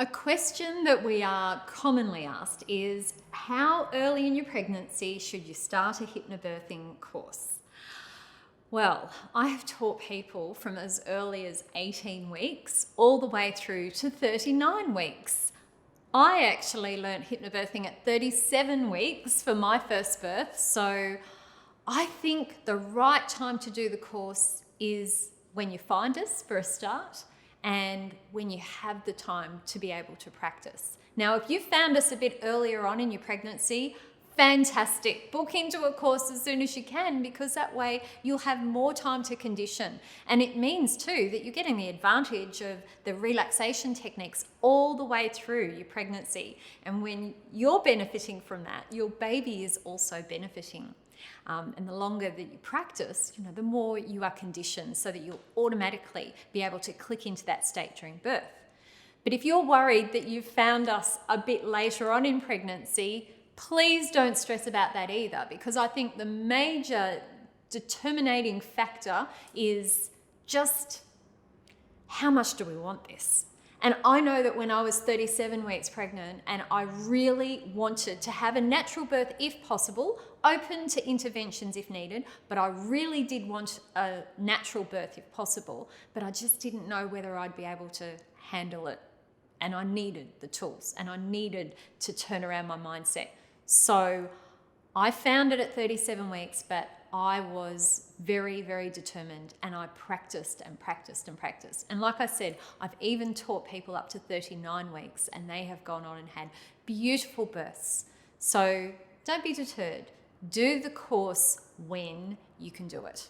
A question that we are commonly asked is, how early in your pregnancy should you start a hypnobirthing course? Well, I have taught people from as early as 18 weeks all the way through to 39 weeks. I actually learnt hypnobirthing at 37 weeks for my first birth, so I think the right time to do the course is when you find us for a start and when you have the time to be able to practice. Now, if you found us a bit earlier on in your pregnancy, fantastic. Book into a course as soon as you can, because that way you'll have more time to condition. And it means too that you're getting the advantage of the relaxation techniques all the way through your pregnancy. And when you're benefiting from that, your baby is also benefiting. And the longer that you practice, the more you are conditioned so that you'll automatically be able to click into that state during birth. But if you're worried that you've found us a bit later on in pregnancy, please don't stress about that either, because I think the major determining factor is just how much do we want this? And I know that when I was 37 weeks pregnant and I really wanted to have a natural birth if possible, open to interventions if needed, but I really did want a natural birth if possible, but I just didn't know whether I'd be able to handle it. And I needed the tools and I needed to turn around my mindset. So I found it at 37 weeks, but I was very, very determined, and I practiced and practiced and practiced. And like I said, I've even taught people up to 39 weeks and they have gone on and had beautiful births. So don't be deterred. Do the course when you can do it.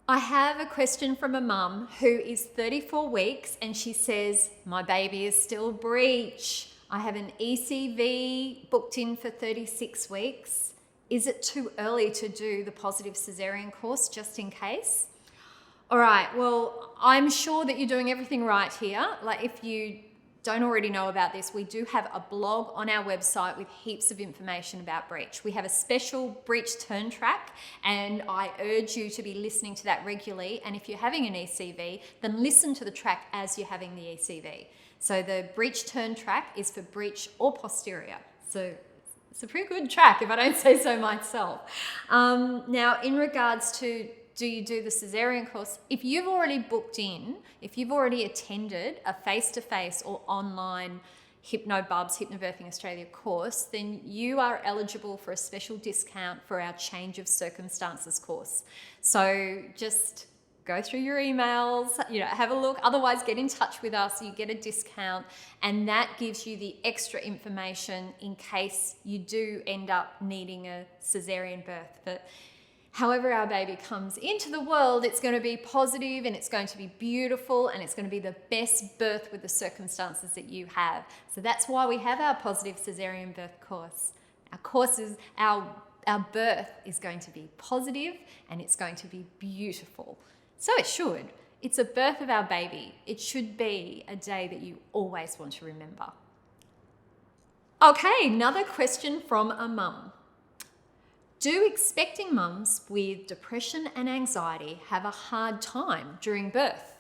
I have a question from a mum who is 34 weeks and she says, my baby is still breech. I have an ECV booked in for 36 weeks. Is it too early to do the positive cesarean course just in case? All right, well, I'm sure that you're doing everything right here. Like, if you don't already know about this, we do have a blog on our website with heaps of information about breech. We have a special breech turn track, and I urge you to be listening to that regularly. And if you're having an ECV, then listen to the track as you're having the ECV. So the breech turn track is for breech or posterior. So it's a pretty good track, if I don't say so myself. Now, in regards to do you do the cesarean course, if you've already booked in, if you've already attended a face-to-face or online Hypnobubs, Hypnobirthing Australia course, then you are eligible for a special discount for our Change of Circumstances course. So just go through your emails, have a look. Otherwise, get in touch with us. You get a discount, and that gives you the extra information in case you do end up needing a cesarean birth. But however our baby comes into the world, it's going to be positive and it's going to be beautiful and it's going to be the best birth with the circumstances that you have. So that's why we have our positive cesarean birth course. Our birth is going to be positive and it's going to be beautiful. So it should. It's a birth of our baby. It should be a day that you always want to remember. Okay, another question from a mum. Do expecting mums with depression and anxiety have a hard time during birth?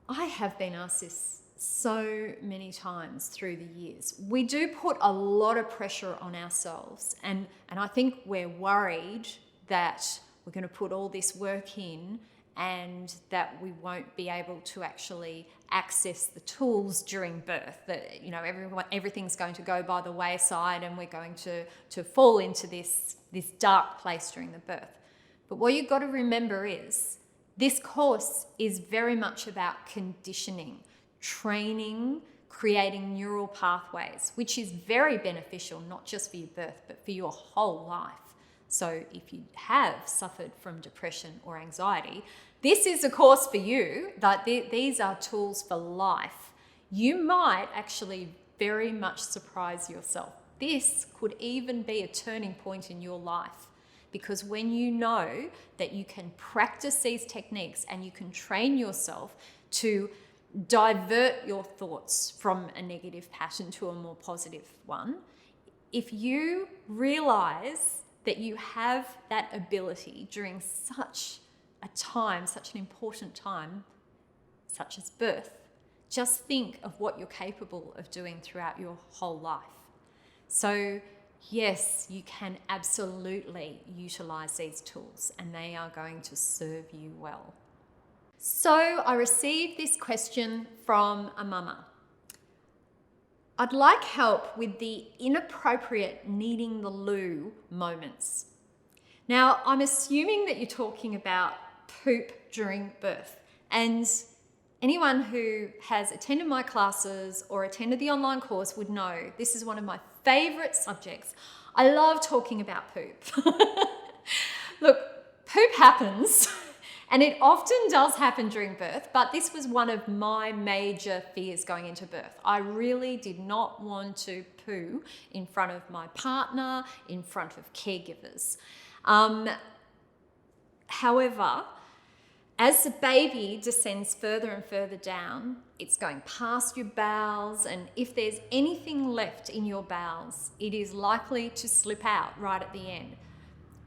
I have been asked this so many times through the years. We do put a lot of pressure on ourselves, and I think we're worried that we're going to put all this work in and that we won't be able to actually access the tools during birth, that everything's going to go by the wayside and we're going to fall into this dark place during the birth. But what you've got to remember is this course is very much about conditioning, training, creating neural pathways, which is very beneficial, not just for your birth, but for your whole life. So if you have suffered from depression or anxiety, this is a course for you. That these are tools for life. You might actually very much surprise yourself. This could even be a turning point in your life, because when you know that you can practice these techniques and you can train yourself to divert your thoughts from a negative pattern to a more positive one, if you realize that you have that ability during such a time, such an important time, such as birth, just think of what you're capable of doing throughout your whole life. So yes, you can absolutely utilize these tools and they are going to serve you well. So I received this question from a mama. I'd like help with the inappropriate needing the loo moments. Now, I'm assuming that you're talking about poop during birth, and anyone who has attended my classes or attended the online course would know this is one of my favorite subjects. I love talking about poop. Look, poop happens. And it often does happen during birth, but this was one of my major fears going into birth. I really did not want to poo in front of my partner, in front of caregivers. However, as the baby descends further and further down, it's going past your bowels, and if there's anything left in your bowels, it is likely to slip out right at the end.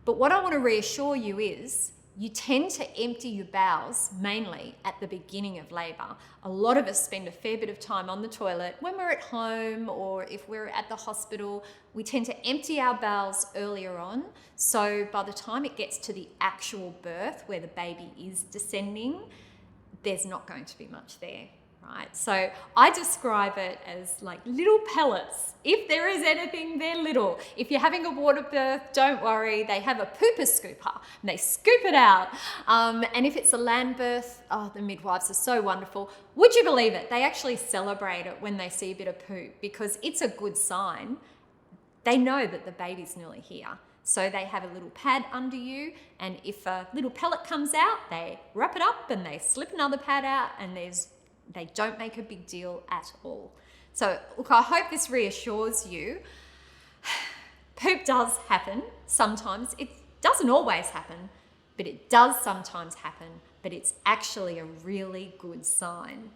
But what I want to reassure you is, you tend to empty your bowels mainly at the beginning of labour. A lot of us spend a fair bit of time on the toilet when we're at home or if we're at the hospital. We tend to empty our bowels earlier on. So by the time it gets to the actual birth where the baby is descending, there's not going to be much there, right? So I describe it as like little pellets. If there is anything, they're little. If you're having a water birth, don't worry. They have a pooper scooper and they scoop it out. And if it's a land birth, oh, the midwives are so wonderful. Would you believe it? They actually celebrate it when they see a bit of poop because it's a good sign. They know that the baby's nearly here. So they have a little pad under you, and if a little pellet comes out, they wrap it up and they slip another pad out, and they don't make a big deal at all. So look, I hope this reassures you. Poop does happen sometimes. It doesn't always happen, but it does sometimes happen, but it's actually a really good sign.